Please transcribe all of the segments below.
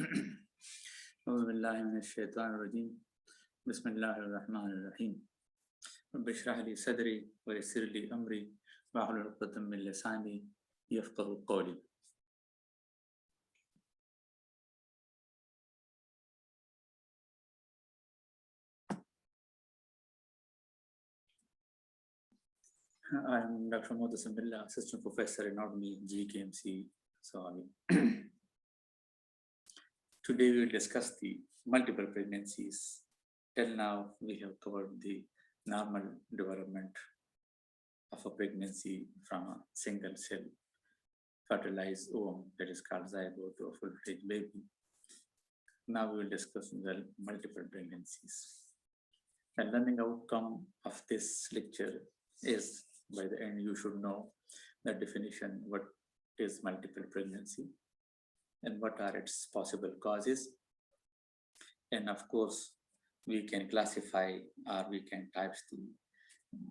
أعوذ بالله من الشيطان الرجيم بسم الله الرحمن الرحيم رب اشرح لي صدري ويسر لي أمري واحلل عقدة من لساني يفقهوا قولي. I'm Dr. Modi Sambillah, Assistant Professor in Anatomy, GKMC, Saudi. Today we will discuss the multiple pregnancies. Till now, we have covered the normal development of a pregnancy from a single cell fertilized ovum that is called zygote to a full-fledged baby. Now we will discuss the multiple pregnancies. The learning outcome of this lecture is, by the end, you should know the definition, what is multiple pregnancy and what are its possible causes. And of course, we can classify or we can type the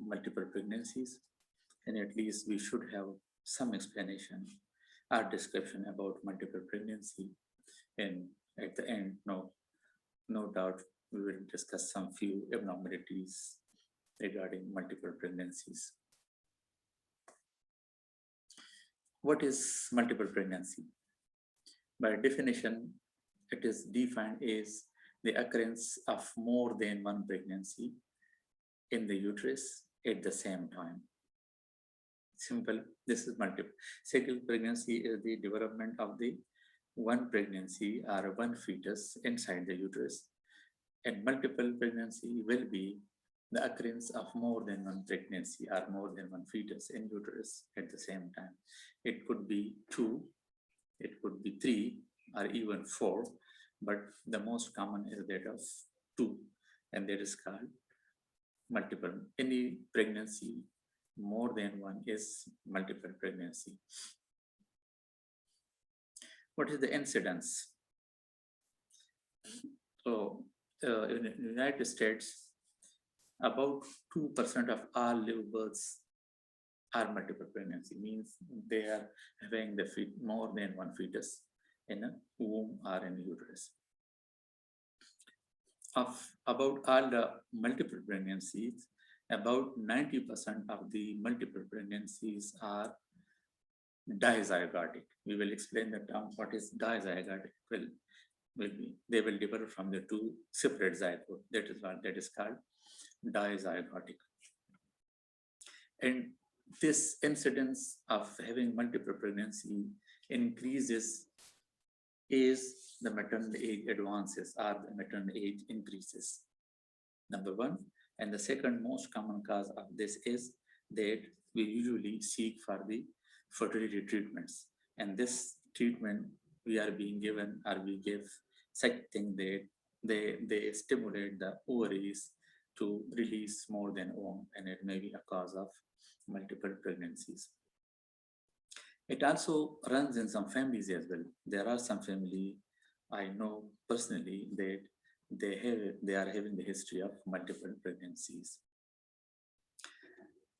multiple pregnancies, and at least we should have some explanation or description about multiple pregnancy. And at the end, no doubt, we will discuss some few abnormalities regarding multiple pregnancies. What is multiple pregnancy? By definition, it is defined as the occurrence of more than one pregnancy in the uterus at the same time. Simple, this is multiple. Single pregnancy is the development of the one pregnancy or one fetus inside the uterus, and multiple pregnancy will be the occurrence of more than one pregnancy or more than one fetus in uterus at the same time. It could be 2, it could be 3, or even 4, but the most common is that of 2, and that is called multiple. Any pregnancy more than one is multiple pregnancy. What is the incidence? So in the United States, about 2% of all live births are multiple pregnancy, means they are having the more than one fetus in a womb or in a uterus. Of about all the multiple pregnancies, about 90% of the multiple pregnancies are dizygotic. We will explain the term what is dizygotic. They will differ from the two separate zygote. That is what that is called dizygotic. And this incidence of having multiple pregnancy increases as the maternal age advances or the maternal age increases. Number one. And the second most common cause of this is that we usually seek for the fertility treatments. And this treatment we are being given, or we give such thing that they stimulate the ovaries to release more than ovum, and it may be a cause of multiple pregnancies. It also runs in some families as well. There are some family I know personally that they are having the history of multiple pregnancies.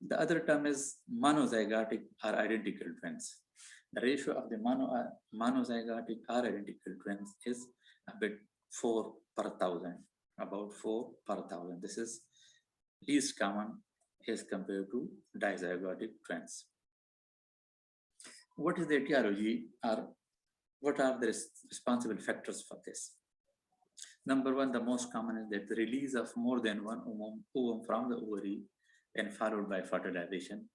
The other term is monozygotic or identical twins. The ratio of the monozygotic or identical twins is about 4 per 1,000, about 4 per 1,000. This is least common as compared to dizygotic twins. What is the etiology, or what are the responsible factors for this? Number one, the most common is that the release of more than one ovum from the ovary and followed by fertilization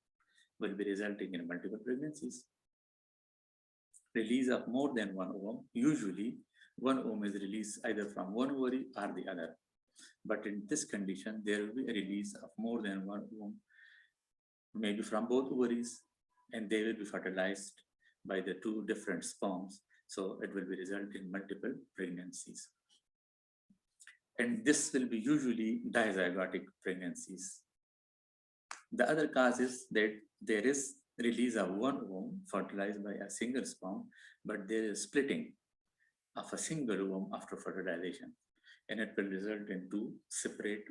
will be resulting in multiple pregnancies. Release of more than one ovum, usually one ovum is released either from one ovary or the other. But in this condition, there will be a release of more than one ovum, maybe from both ovaries, and they will be fertilized by the two different sperms. So it will be result in multiple pregnancies. And this will be usually dizygotic pregnancies. The other cause is that there is release of one ovum fertilized by a single sperm, but there is splitting of a single ovum after fertilization, and it will result in 2 separate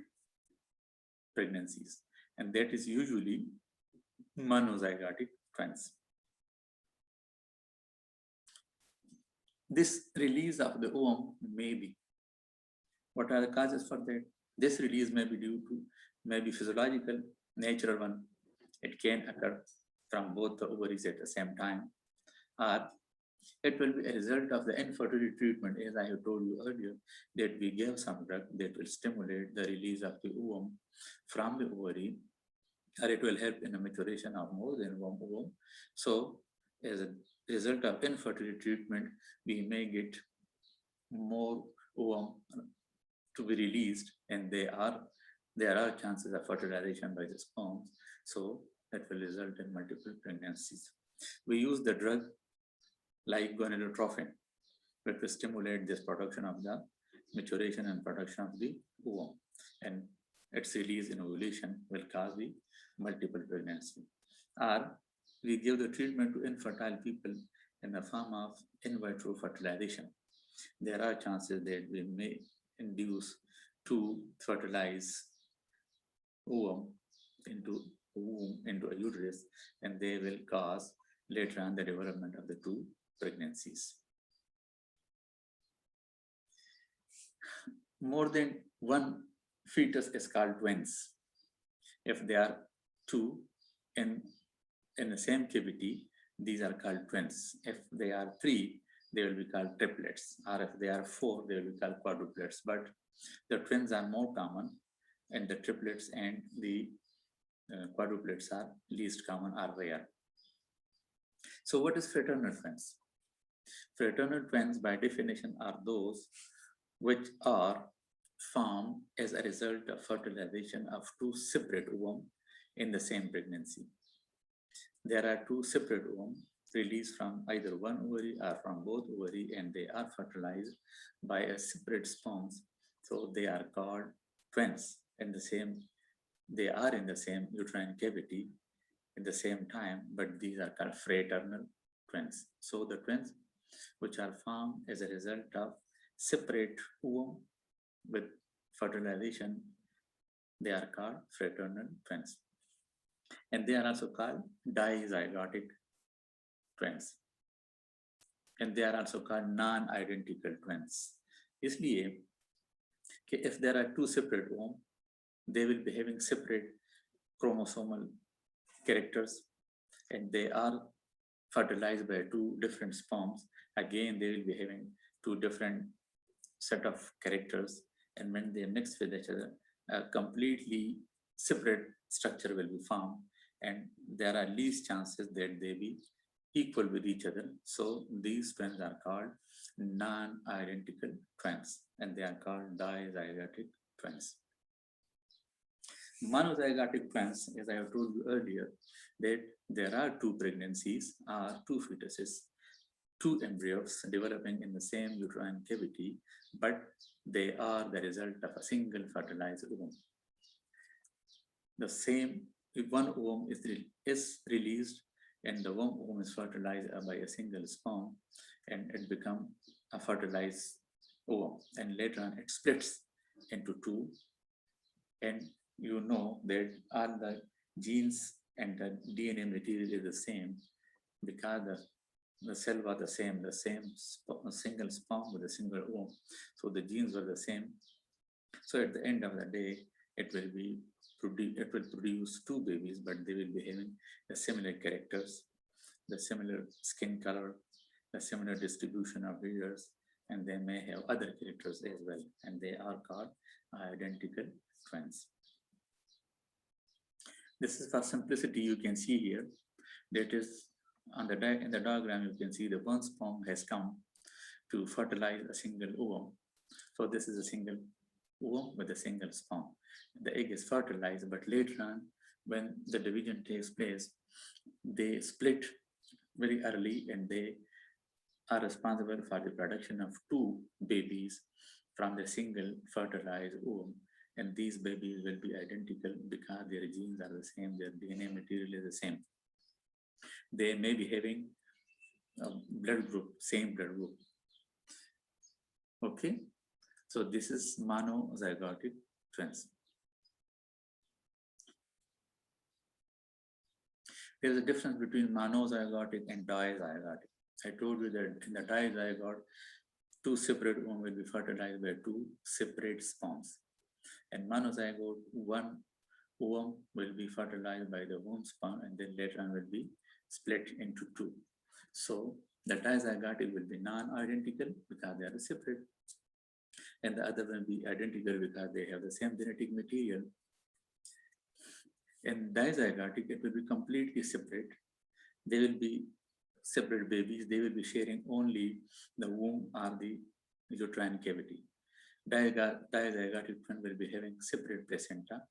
pregnancies. And that is usually monozygotic twins. This release of the ovum may be. What are the causes for that? This release may be due to, maybe physiological, natural one. It can occur from both the ovaries at the same time, or it will be a result of the infertility treatment, as I have told you earlier, that we give some drug that will stimulate the release of the ovum from the ovary, or it will help in the maturation of more than one ovum. So, as a result of infertility treatment, we may get more ovum to be released, and there are chances of fertilization by the sperm. So that will result in multiple pregnancies. We use the drug like gonadotropin, which will stimulate this production of the maturation and production of the ovum, and its release in ovulation will cause the multiple pregnancy. Or we give the treatment to infertile people in the form of in vitro fertilization. There are chances that we may induce to fertilize ovum into a uterus, and they will cause later on the development of the two pregnancies. More than one fetus is called twins. If there are two in the same cavity, these are called twins. If they are three, they will be called triplets, or if they are four, they will be called quadruplets. But the twins are more common, and the triplets and the quadruplets are least common or rare. So what is fraternal twins? Fraternal twins by definition are those which are formed as a result of fertilization of two separate ovum in the same pregnancy. There are two separate ovum released from either one ovary or from both ovary, and they are fertilized by a separate sperms. So they are called twins in the same, they are in the same uterine cavity at the same time, but these are called fraternal twins. So the twins which are formed as a result of separate ovum with fertilization, they are called fraternal twins. And they are also called dizygotic twins. And they are also called non-identical twins. इसलिए if there are two separate ovum, they will be having separate chromosomal characters, and they are fertilized by two different sperms. Again, they will be having two different set of characters, and when they mix with each other, a completely separate structure will be formed, and there are least chances that they be equal with each other. So these twins are called non-identical twins, and they are called dizygotic twins. Monozygotic twins, as I have told you earlier, that there are two pregnancies or two fetuses, two embryos developing in the same uterine cavity, but they are the result of a single fertilized ovum. The same, if one ovum is released and the one ovum is fertilized by a single sperm, and it becomes a fertilized ovum, and later on it splits into two, and you know that all the genes and the DNA material is the same because the cell was the same single sperm with a single ovum. So the genes were the same. So at the end of the day, it will produce two babies, but they will be having the similar characters, the similar skin color, the similar distribution of hairs, and they may have other characters as well, and they are called identical twins. This is for simplicity. You can see here that is on in the diagram. You can see the one sperm has come to fertilize a single ovum. So this is a single ovum with a single sperm. The egg is fertilized, but later on, when the division takes place, they split very early, and they are responsible for the production of two babies from the single fertilized ovum. And these babies will be identical because their genes are the same, their DNA material is the same. They may be having a blood group, same blood group. Okay, so this is monozygotic twins. There is a difference between monozygotic and dizygotic. I told you that in the dizygote, two separate ovum will be fertilized by two separate sperms. And monozygote, one ovum will be fertilized by the womb sperm and then later on will be split into two. So the dizygote will be non-identical because they are separate. And the other will be identical because they have the same genetic material. And dizygotic, it will be completely separate. They will be separate babies. They will be sharing only the womb or the uterine cavity. Dizygotic twin will be having separate placenta,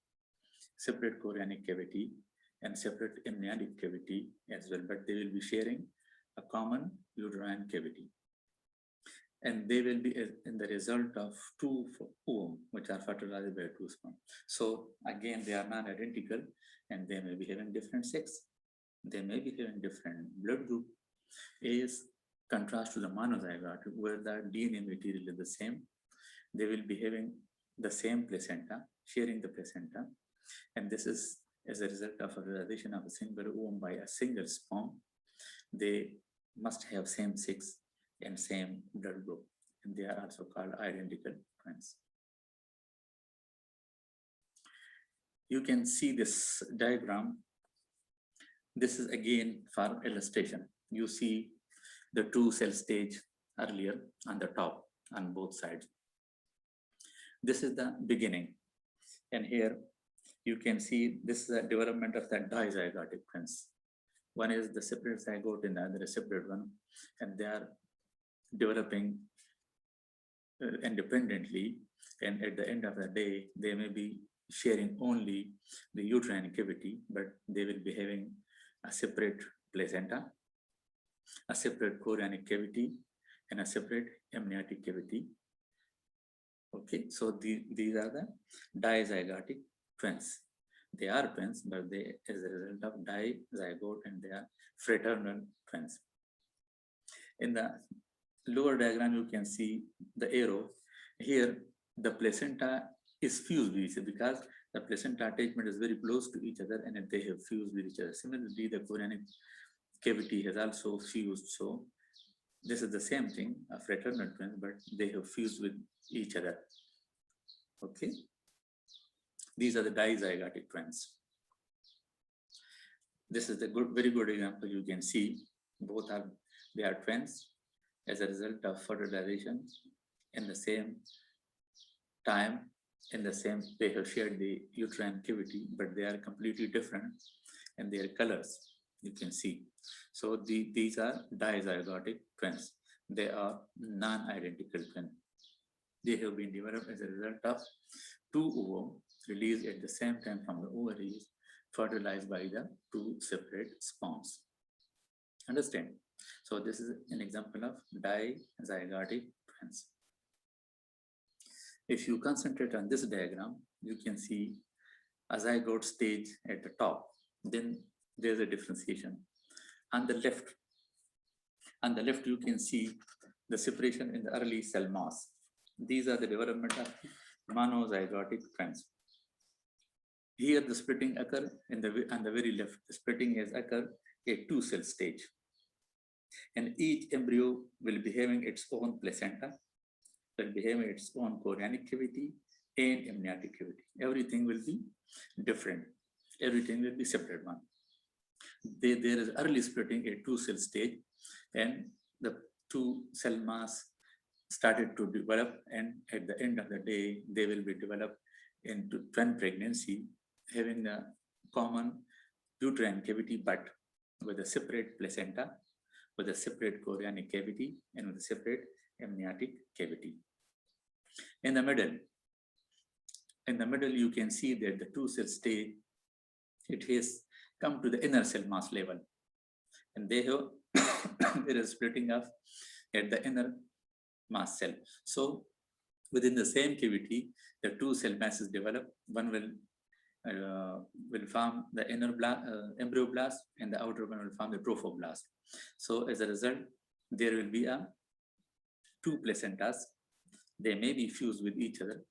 separate chorionic cavity, and separate amniotic cavity as well, but they will be sharing a common uterine cavity. And they will be in the result of two ovum, which are fertilized by two sperm. So again, they are non-identical and they may be having different sex. They may be having different blood group. As contrast to the monozygote, where the DNA material is the same, they will be having the same placenta, sharing the placenta. And this is as a result of fertilization of a single ovum by a single sperm. They must have same sex and same blood group, and they are also called identical twins. You can see this diagram. This is again for illustration. You see the two cell stage earlier on the top on both sides. This is the beginning, and here you can see this is the development of the dizygotic twins. One is the separate zygote and the other is separate one, and they are developing independently, and at the end of the day, they may be sharing only the uterine cavity, but they will be having a separate placenta, a separate chorionic cavity, and a separate amniotic cavity. Okay, so these are the dizygotic twins. They are twins, but they as a result of dizygote, and they are fraternal twins. In the lower diagram, you can see the arrow. Here, the placenta is fused with each other because the placenta attachment is very close to each other and they have fused with each other. Similarly, the chorionic cavity has also fused. So this is the same thing, a fraternal twins, but they have fused with each other. Okay. These are the dizygotic twins. This is the very good example. You can see they are twins as a result of fertilization in the same time, they have shared the uterine cavity, but they are completely different in their colors. You can see. So these are dizygotic twins. They are non-identical twins. They have been developed as a result of two ovum released at the same time from the ovaries, fertilized by the two separate sperms. Understand? So this is an example of dizygotic twins. If you concentrate on this diagram, you can see a zygote stage at the top. Then there's a differentiation. On the left, you can see the separation in the early cell mass. These are the development of monozygotic twins. Here, the splitting occur on the very left. The splitting has occurred at two cell stage. And each embryo will be having its own placenta, will be having its own chorionic cavity and amniotic cavity. Everything will be different. Everything will be separate one. There is early splitting at two cell stage, and the two cell mass started to develop, and at the end of the day, they will be developed into twin pregnancy, having a common uterine cavity, but with a separate placenta, with a separate chorionic cavity, and with a separate amniotic cavity. In the middle, you can see that the two cell stage, it has come to the inner cell mass level, and they have there is splitting up at the inner mass cell. So within the same cavity, the two cell masses develop. One will form the inner embryoblast, and the outer one will form the trophoblast. So as a result, there will be two placentas. They may be fused with each other.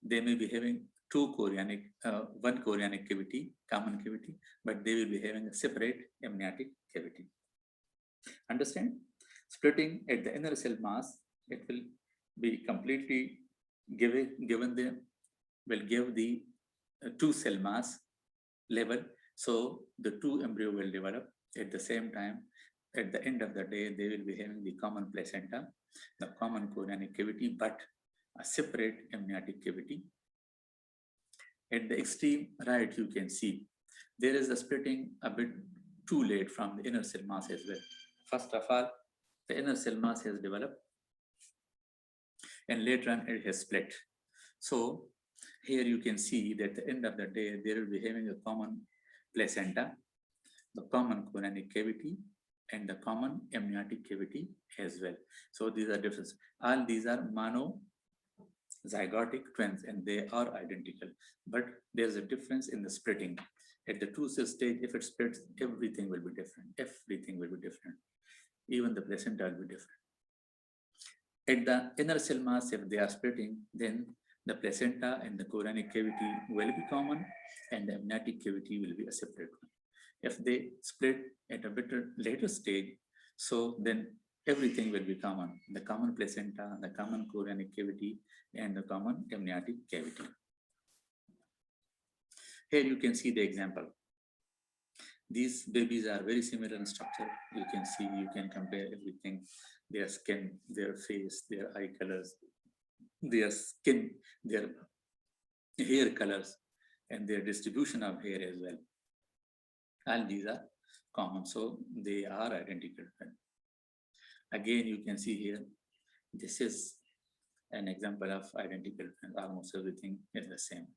They may be having one chorionic cavity, common cavity, but they will be having a separate amniotic cavity. Understand? Splitting at the inner cell mass, it will be completely given the will give the two cell mass level. So the two embryo will develop at the same time. At the end of the day, they will be having the common placenta, the common chorionic cavity, but a separate amniotic cavity. At the extreme right, you can see there is a splitting a bit too late from the inner cell mass as well. First of all, the inner cell mass has developed and later on it has split. So here you can see that at the end of the day, they will be having a common placenta, the common chorionic cavity, and the common amniotic cavity as well. So these are differences. All these are monozygotic twins and they are identical, but there's a difference in the splitting. At the two cell stage, if it splits, everything will be different. Everything will be different. Even the placenta will be different. At the inner cell mass, if they are splitting, then the placenta and the chorionic cavity will be common and the amniotic cavity will be a separate one. If they split at a bit later stage, so then everything will be common. The common placenta, the common chorionic cavity, and the common amniotic cavity. Here you can see the example. These babies are very similar in structure. You can see, you can compare everything, their skin, their face, their eye colors, their skin, their hair colors, and their distribution of hair as well. All these are common, so they are identical. Again, you can see here, this is an example of identical twins. Almost everything is the same.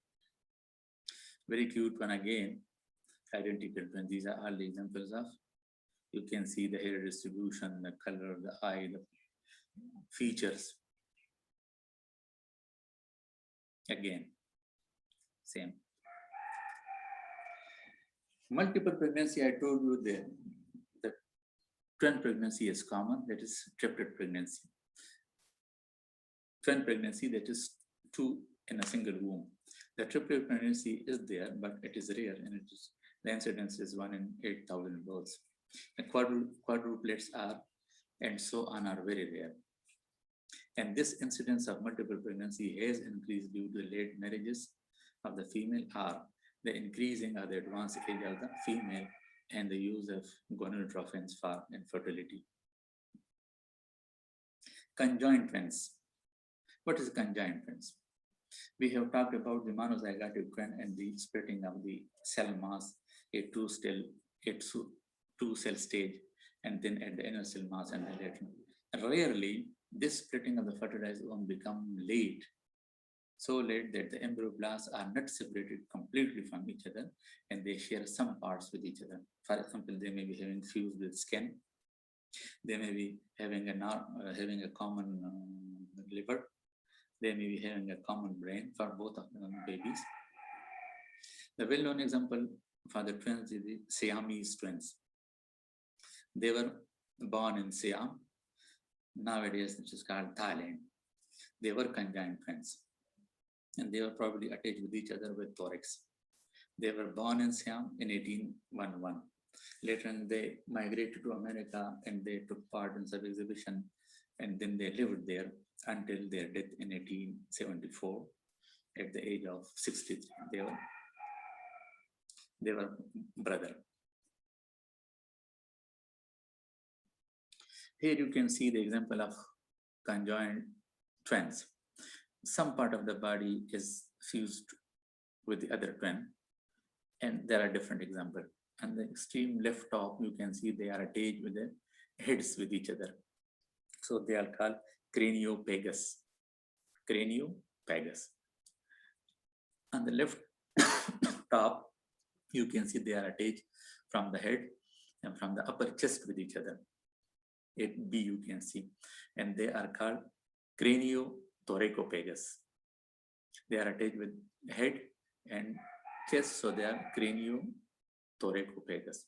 Very cute one again, identical twins. These are all the examples of, you can see the hair distribution, the color, the eye, the features. Again, same. Multiple pregnancy, I told you the twin pregnancy is common, that is triplet pregnancy. Twin pregnancy, that is two in a single womb. The triplet pregnancy is there, but it is rare, and the incidence is 1 in 8,000 births. The quadruplets are, and so on, are very rare. And this incidence of multiple pregnancy has increased due to late marriages of the female or the increasing of the advanced age of the female and the use of gonadotropins for infertility. Conjoined twins. What is conjoined twins? We have talked about the monozygotic twin and the splitting of the cell mass, a two-cell stage, and then at the inner cell mass and the later. Rarely, this splitting of the fertilized ovum become late, so late that the embryoblasts are not separated completely from each other and they share some parts with each other. For example, they may be having fused with skin, they may be having a common liver, they may be having a common brain for both of the babies. The well-known example for the twins is the Siamese twins. They were born in Siam, nowadays which is called Thailand. They were conjoined twins, and they were probably attached with each other with thorax. They were born in Siam in 1811. Later on, they migrated to America and they took part in some exhibition, and then they lived there until their death in 1874 at the age of 63. They were brother. Here you can see the example of conjoined twins. Some part of the body is fused with the other twin, and there are different examples. On the extreme left top, you can see they are attached with the heads with each other. So they are called craniopagus. Craniopagus. On the left top, you can see they are attached from the head and from the upper chest with each other. At B, you can see, and they are called craniothoracopagus. They are attached with head and chest, so they are craniothoracopagus.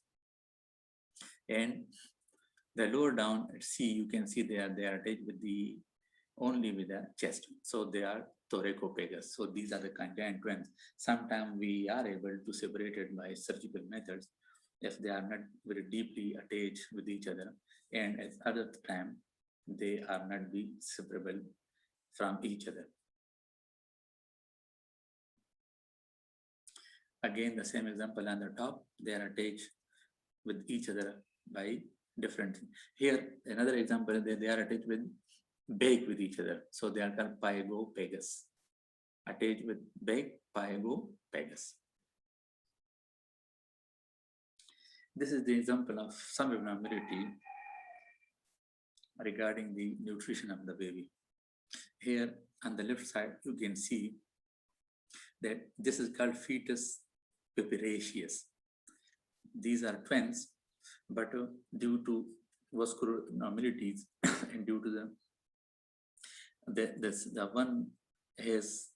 And the lower down at C, you can see they are attached with only with the chest, so they are thoracopagus. So these are the conjoined twins. Sometimes we are able to separate it by surgical methods, if they are not very deeply attached with each other, and at other time they are not be separable from each other. Again, the same example on the top, they are attached with each other by different. Here, another example, they are attached with bake with each other. So they are called pygopagus. Attached with bake, pygopagus. This is the example of some abnormality regarding the nutrition of the baby. Here on the left side, you can see that this is called fetus piperaceous. These are twins, but due to vascular abnormalities and due to the one has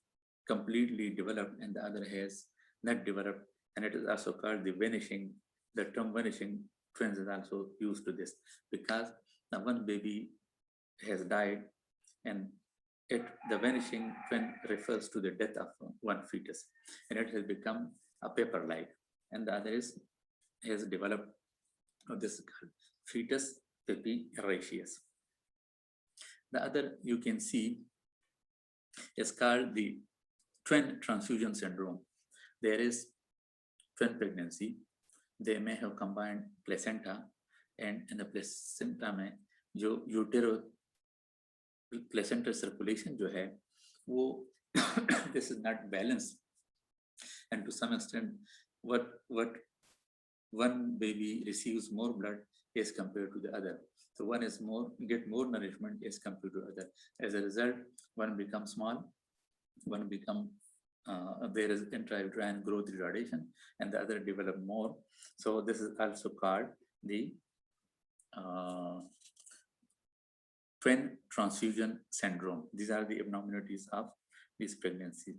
completely developed and the other has not developed, and it is also called the vanishing. The term vanishing twins is also used to this because the one baby has died, and the vanishing twin refers to the death of one fetus, and it has become a paper-like, and the other has developed this fetus piperaceous. The other you can see is called the twin transfusion syndrome. There is twin pregnancy. They may have combined placenta, and in the placenta में जो utero placenta circulation जो है वो this is not balanced, and to some extent what one baby receives more blood as compared to the other. So one is get more nourishment as compared to other. As a result, one becomes small, one become there is intrauterine growth retardation, and the other develop more. So this is also called the twin transfusion syndrome. These are the abnormalities of this pregnancy.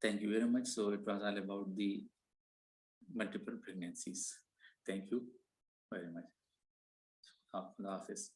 Thank you very much. So it was all about the multiple pregnancies. Thank you very much. Allah Hafiz.